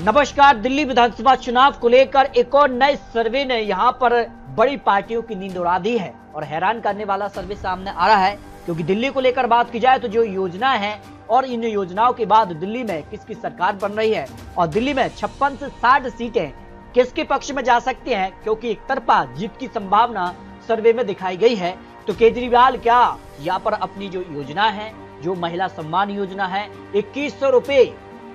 नमस्कार। दिल्ली विधानसभा चुनाव को लेकर एक और नए सर्वे ने यहां पर बड़ी पार्टियों की नींद उड़ा दी है और हैरान करने वाला सर्वे सामने आ रहा है, क्योंकि दिल्ली को लेकर बात की जाए तो जो योजना है और इन योजनाओं के बाद दिल्ली में किसकी सरकार बन रही है और दिल्ली में 56 से 60 सीटें किसके पक्ष में जा सकती हैं, क्योंकि एक तरफा जीत की संभावना सर्वे में दिखाई गई है। तो केजरीवाल क्या यहाँ पर अपनी जो योजना है, जो महिला सम्मान योजना है 2100 रुपए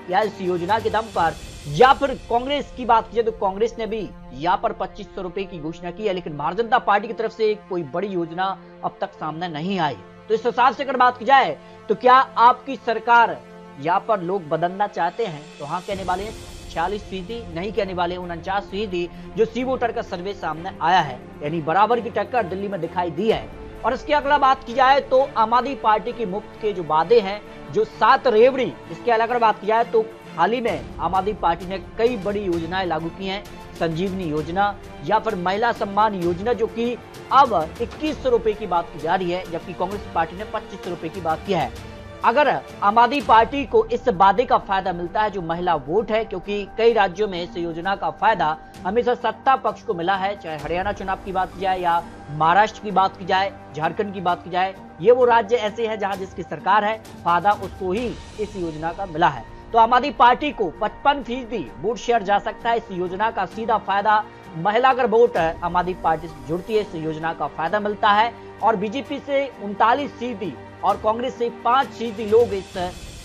या इस योजना के दम पर, या फिर कांग्रेस की बात की तो कांग्रेस ने भी यहाँ पर 2500 रुपए की घोषणा की है, लेकिन भारतीय जनता पार्टी की तरफ से कोई बड़ी योजना अब तक सामने नहीं आई। तो इस हिसाब से अगर बात की जाए तो क्या आपकी सरकार यहाँ पर लोग बदलना चाहते हैं, तो हाँ कहने वाले 46%, नहीं कहने वाले 49%, जो सी वोटर का सर्वे सामने आया है, यानी बराबर की टक्कर दिल्ली में दिखाई दी है। और इसकी अगर बात की जाए तो आम आदमी पार्टी की मुफ्त के जो वादे हैं, जो 7 रेवड़ी, इसके अलावा बात की जाए तो हाल ही में आम आदमी पार्टी ने कई बड़ी योजनाएं लागू की हैं। संजीवनी योजना या फिर महिला सम्मान योजना, जो कि अब 2100 रुपए की बात की जा रही है, जबकि कांग्रेस पार्टी ने 2500 रुपए की बात की है। अगर आम आदमी पार्टी को इस वादे का फायदा मिलता है, जो महिला वोट है, क्योंकि कई राज्यों में इस योजना का फायदा हमेशा सत्ता पक्ष को मिला है, चाहे हरियाणा चुनाव की बात की जाए या महाराष्ट्र की बात की जाए, झारखंड की बात की जाए, ये वो राज्य ऐसे हैं जहां जिसकी सरकार है, फायदा उसको ही इस योजना का मिला है। तो आम आदमी पार्टी को 55% वोट शेयर जा सकता है। इस योजना का सीधा फायदा महिला अगर वोट है आम आदमी पार्टी से जुड़ती है, इस योजना का फायदा मिलता है। और बीजेपी से 39% और कांग्रेस से 5% लोग इस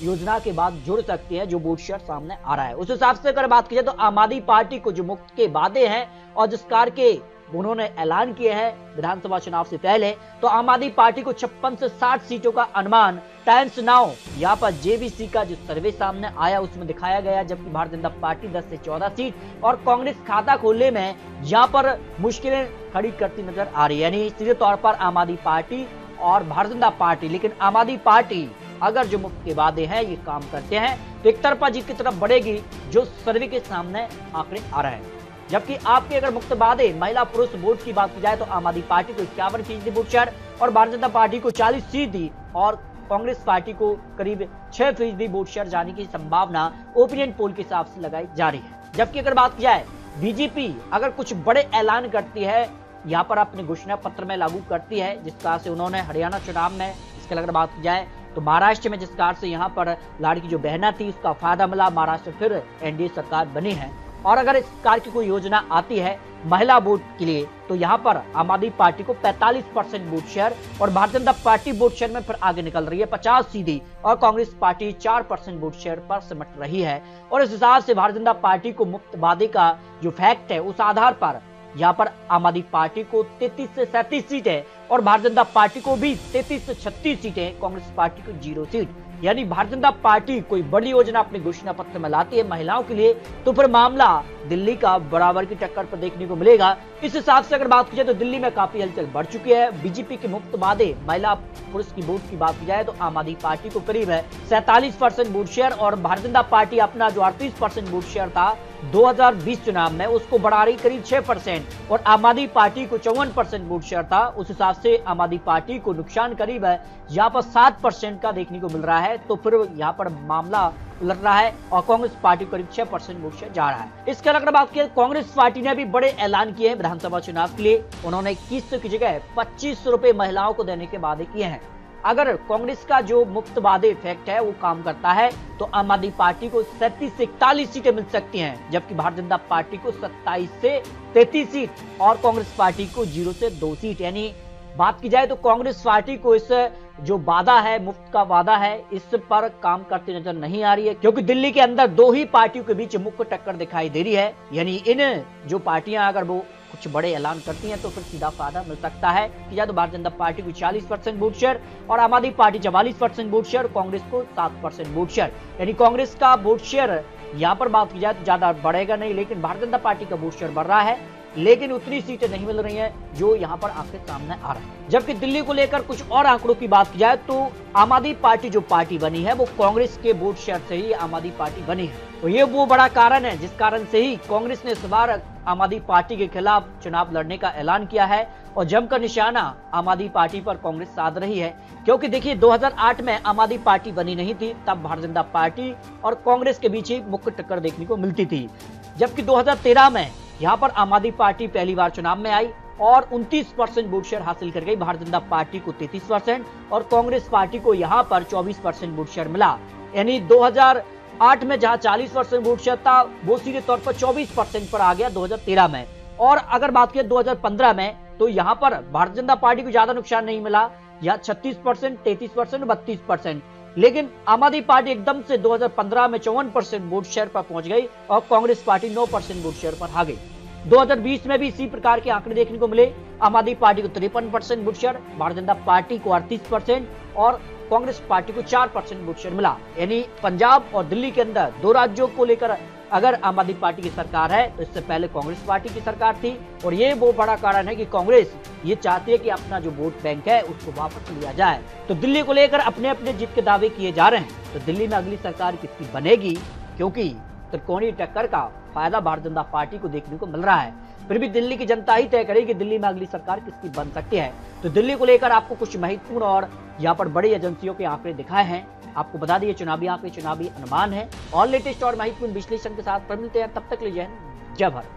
योजना के बाद जुड़ सकते हैं, जो वोट शेयर सामने आ रहा है। उस हिसाब से अगर बात की जाए तो आम आदमी पार्टी को जो मुफ्त के वादे हैं और जिस कार के उन्होंने ऐलान किए हैं विधानसभा चुनाव से पहले, तो आम आदमी पार्टी को 56 से 60 सीटों का अनुमान टाइम्स नाउ यहाँ पर जेबीसी का जो सर्वे सामने आया उसमें दिखाया गया, जबकि भारतीय जनता पार्टी 10 से 14 सीट और कांग्रेस खाता खोलने में यहाँ पर मुश्किलें खड़ी करती नजर आ रही है। यानी सीधे तौर पर आम आदमी पार्टी और भारतीय जनता पार्टी, लेकिन आम आदमी पार्टी अगर जो मुफ्त के वादे हैं ये काम करते हैं तो एक तरफा जीत की तरफ बढ़ेगी, जो सर्वे के सामने आंकड़े आ रहे हैं। जबकि आपके अगर मुफ्त वादे महिला पुरुष वोट की बात की जाए तो आम आदमी पार्टी को 51% वोट शेयर और भारतीय जनता पार्टी को 40% और कांग्रेस पार्टी को करीब 6% वोट शेयर जाने की संभावना ओपिनियन पोल के हिसाब से लगाई जा रही है। जबकि अगर बात की जाए बीजेपी अगर कुछ बड़े ऐलान करती है, यहाँ पर अपने घोषणा पत्र में लागू करती है, जिस तरह से उन्होंने हरियाणा चुनाव में, इसके अगर बात की जाए तो महाराष्ट्र में जिस कार से यहाँ पर लाड़की जो बहना थी उसका फायदा मिला, महाराष्ट्र फिर एनडीए सरकार बनी है। और अगर इस कार की कोई योजना आती है महिला वोट के लिए तो यहाँ पर आम आदमी पार्टी को 45% वोट शेयर और Bharatiya Janata party vote share में फिर आगे निकल रही है 50% और कांग्रेस पार्टी 4% वोट शेयर पर सिमट रही है। और इस हिसाब से भारतीय जनता पार्टी को मुफ्त वादे का जो फैक्ट है उस आधार पर यहाँ पर आम आदमी पार्टी को 33 से 37 सीटें और भारतीय जनता पार्टी को भी 33 से 36 सीटें, कांग्रेस पार्टी को 0 सीट। यानी भारतीय जनता पार्टी कोई बड़ी योजना अपने घोषणा पत्र में लाती है महिलाओं के लिए तो फिर मामला दिल्ली का बराबर की टक्कर पर देखने को मिलेगा। इस हिसाब से अगर बात की जाए तो दिल्ली में काफी हलचल बढ़ चुकी है। बीजेपी के मुफ्त वादे महिला पुरुष की वोट की बात की जाए तो आम आदमी पार्टी को करीब है 47% वोट शेयर और भारतीय जनता पार्टी अपना जो 38% वोट शेयर था 2020 चुनाव में उसको बढ़ा रही करीब 6% और आम आदमी पार्टी को 54% वोट शेयर था। उस हिसाब से आम आदमी पार्टी को नुकसान करीब है यहाँ पर 7% का देखने को मिल रहा है। तो फिर यहाँ पर मामला उलट रहा है और कांग्रेस पार्टी को करीब 6% वोट शेयर जा रहा है। इसके अलावा बात की कांग्रेस पार्टी ने भी बड़े ऐलान किए हैं विधानसभा चुनाव के लिए। उन्होंने 2100 की जगह 2500 रुपए महिलाओं को देने के वादे किए हैं। अगर कांग्रेस का जो मुफ्त वादे इफेक्ट है वो काम करता है तो आम आदमी पार्टी को 37 से 41 सीटें मिल सकती हैं, जबकि भारतीय जनता पार्टी को 27 से 33 सीट और कांग्रेस पार्टी को 0 से 2 सीट। यानी बात की जाए तो कांग्रेस पार्टी को इस जो वादा है, मुफ्त का वादा है, इस पर काम करती नजर नहीं आ रही है, क्योंकि दिल्ली के अंदर 2 ही पार्टियों के बीच मुख्य टक्कर दिखाई दे रही है। यानी इन जो पार्टियां अगर वो कुछ बड़े ऐलान करती हैं तो फिर सीधा फायदा मिल सकता है कि या तो भारतीय जनता पार्टी को 40% वोट शेयर और आम आदमी पार्टी 44% वोट शेयर, कांग्रेस को 7% वोट शेयर। यानी कांग्रेस का वोट शेयर यहाँ पर बात की जाए तो ज्यादा बढ़ेगा नहीं, लेकिन भारतीय जनता पार्टी का वोट शेयर बढ़ रहा है लेकिन उतनी सीटें नहीं मिल रही हैं जो यहाँ पर आंकड़े सामने आ रहे हैं। जबकि दिल्ली को लेकर कुछ और आंकड़ों की बात की जाए तो आम आदमी पार्टी जो पार्टी बनी है वो कांग्रेस के वोट शेयर से ही आम आदमी पार्टी बनी है। तो ये वो बड़ा कारण है जिस कारण से ही कांग्रेस ने इस बार आम आदमी पार्टी के खिलाफ चुनाव लड़ने का ऐलान किया है और जमकर निशाना आम आदमी पार्टी पर कांग्रेस साध रही है। क्योंकि देखिए 2008 में आम आदमी पार्टी बनी नहीं थी, तब भारतीय जनता पार्टी और कांग्रेस के बीच ही मुख्य टक्कर देखने को मिलती थी। जबकि 2013 में यहाँ पर आम आदमी पार्टी पहली बार चुनाव में आई और 29% वोट शेयर हासिल कर गई। भारतीय जनता पार्टी को 33% और कांग्रेस पार्टी को यहाँ पर 24% वोट शेयर मिला। यानी 2008 में जहां 40% वोट शेयर था वो सीधे तौर पर 24% पर आ गया 2013 में। और अगर बात करें 2015 में तो यहाँ पर भारतीय जनता पार्टी को ज्यादा नुकसान नहीं मिला, यहाँ 36%, 33%, 32%। लेकिन आम आदमी पार्टी एकदम से 2015 में 54% वोट शेयर पर पहुंच गई और कांग्रेस पार्टी 9% वोट शेयर पर आ गई। 2020 में भी इसी प्रकार के आंकड़े देखने को मिले। आम आदमी पार्टी को 53% vote share, Bharatiya Janata party को 38% और कांग्रेस पार्टी को 4% वोट शेयर मिला। यानी पंजाब और दिल्ली के अंदर दो राज्यों को लेकर अगर आम आदमी पार्टी की सरकार है तो इससे पहले कांग्रेस पार्टी की सरकार थी। और ये वो बड़ा कारण है कि कांग्रेस ये चाहती है कि अपना जो वोट बैंक है उसको वापस लिया जाए। तो दिल्ली को लेकर अपने अपने जीत के दावे किए जा रहे हैं। तो दिल्ली में अगली सरकार किसकी बनेगी, क्योंकि त्रिकोणीय टक्कर का फायदा भारतीय जनता पार्टी को देखने को मिल रहा है। फिर भी दिल्ली की जनता ही तय करेगी कि दिल्ली में अगली सरकार किसकी बन सकती है। तो दिल्ली को लेकर आपको कुछ महत्वपूर्ण और यहाँ पर बड़ी एजेंसियों के आंकड़े दिखाए हैं। आपको बता दिए चुनावी आंकड़े चुनावी अनुमान है और लेटेस्ट और महत्वपूर्ण विश्लेषण के साथ मिलते हैं। तब तक लीजिए जय भारत।